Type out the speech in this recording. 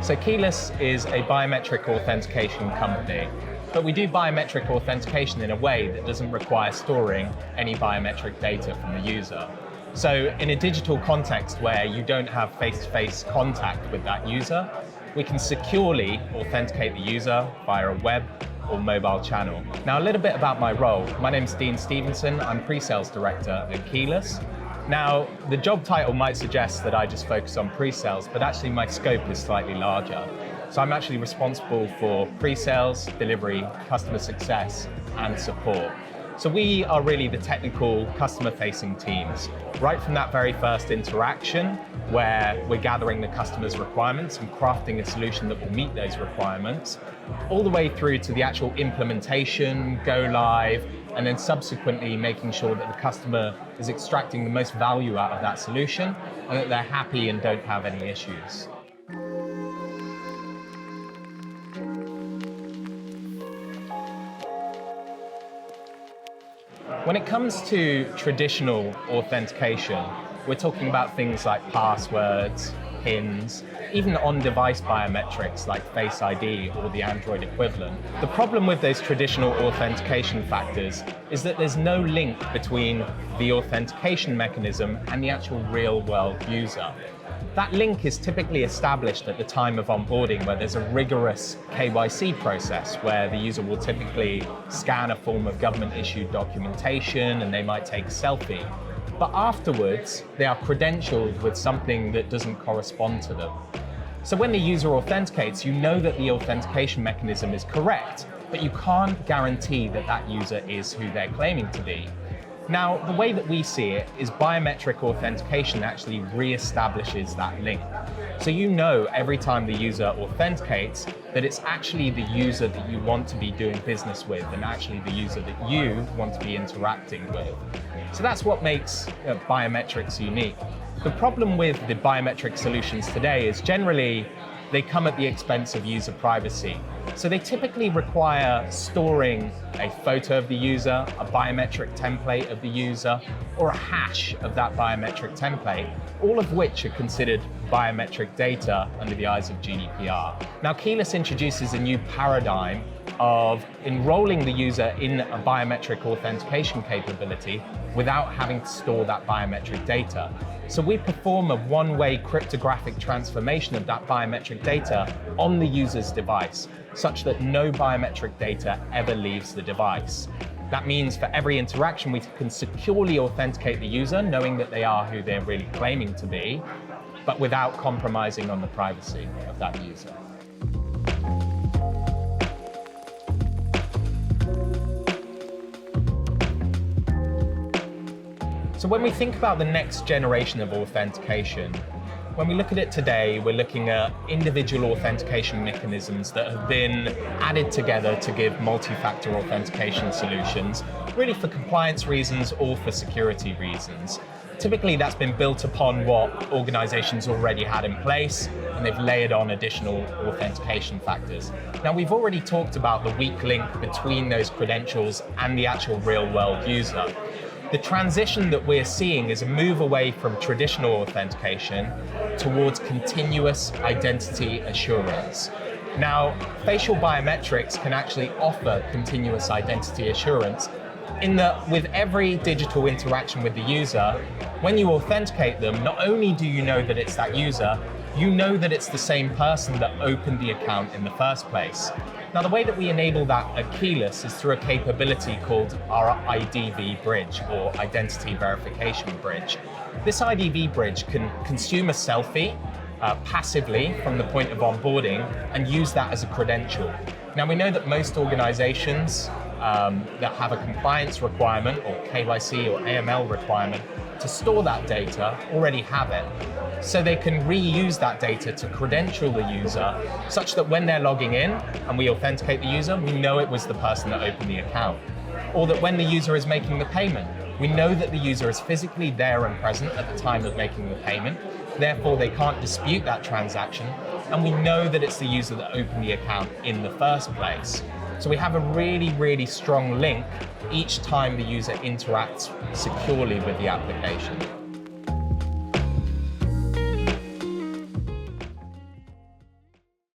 So Keyless is a biometric authentication company, but we do biometric authentication in a way that doesn't require storing any biometric data from the user. So in a digital context where you don't have face-to-face contact with that user, we can securely authenticate the user via a web or mobile channel. Now, a little bit about my role. My name's Dean Stevenson. I'm pre-sales director at Keyless. Now, the job title might suggest that I just focus on pre-sales, but actually my scope is slightly larger. So I'm actually responsible for pre-sales, delivery, customer success, and support. So we are really the technical customer-facing teams. Right from that very first interaction, where we're gathering the customer's requirements and crafting a solution that will meet those requirements, all the way through to the actual implementation, go live, and then subsequently making sure that the customer is extracting the most value out of that solution and that they're happy and don't have any issues. When it comes to traditional authentication, we're talking about things like passwords, PINs, even on-device biometrics like Face ID or the Android equivalent. The problem with those traditional authentication factors is that there's no link between the authentication mechanism and the actual real-world user. That link is typically established at the time of onboarding, where there's a rigorous KYC process where the user will typically scan a form of government-issued documentation and they might take a selfie. But afterwards, they are credentialed with something that doesn't correspond to them. So when the user authenticates, you know that the authentication mechanism is correct, but you can't guarantee that that user is who they're claiming to be. Now, the way that we see it is biometric authentication actually re-establishes that link. So you know every time the user authenticates that it's actually the user that you want to be doing business with and actually the user that you want to be interacting with. So that's what makes biometrics unique. The problem with the biometric solutions today is generally they come at the expense of user privacy. So they typically require storing a photo of the user, a biometric template of the user, or a hash of that biometric template, all of which are considered biometric data under the eyes of GDPR. Now, Keyless introduces a new paradigm of enrolling the user in a biometric authentication capability without having to store that biometric data. So we perform a one-way cryptographic transformation of that biometric data on the user's device, such that no biometric data ever leaves the device. That means for every interaction, we can securely authenticate the user, knowing that they are who they're really claiming to be, but without compromising on the privacy of that user. So when we think about the next generation of authentication, when we look at it today, we're looking at individual authentication mechanisms that have been added together to give multi-factor authentication solutions, really for compliance reasons or for security reasons. Typically, that's been built upon what organizations already had in place, and they've layered on additional authentication factors. Now, we've already talked about the weak link between those credentials and the actual real-world user. The transition that we're seeing is a move away from traditional authentication towards continuous identity assurance. Now, facial biometrics can actually offer continuous identity assurance in that with every digital interaction with the user, when you authenticate them, not only do you know that it's that user, you know that it's the same person that opened the account in the first place. Now, the way that we enable that at Keyless is through a capability called our IDV bridge, or Identity Verification Bridge. This IDV bridge can consume a selfie passively from the point of onboarding and use that as a credential. Now, we know that most organizations that have a compliance requirement or KYC or AML requirement to store that data already have it. So they can reuse that data to credential the user such that when they're logging in and we authenticate the user, we know it was the person that opened the account. Or that when the user is making the payment, we know that the user is physically there and present at the time of making the payment. Therefore, they can't dispute that transaction. And we know that it's the user that opened the account in the first place. So we have a really, really strong link each time the user interacts securely with the application.